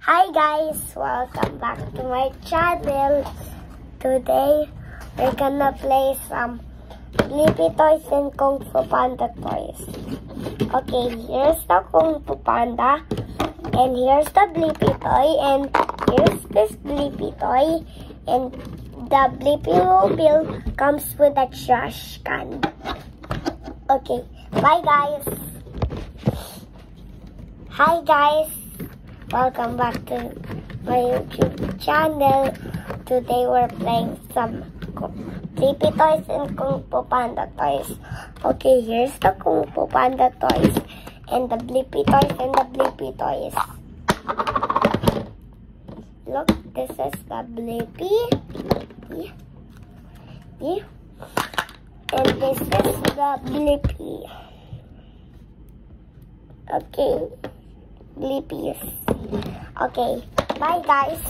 Hi guys, welcome back to my channel. Today we're gonna play some Blippi toys and Kung Fu Panda toys. Okay, here's the Kung Fu Panda, and here's the Blippi toy, and here's this Blippi toy, and the Blippi mobile comes with a trash can. Okay, bye guys. Hi guys. Welcome back to my YouTube channel. Today we're playing some Blippi toys and Kung Fu Panda toys. Okay, here's the Kung Fu Panda toys and the Blippi toys and the Blippi toys. Look, this is the Blippi. And this is the Blippi. Okay. Blippies. Okay, bye guys.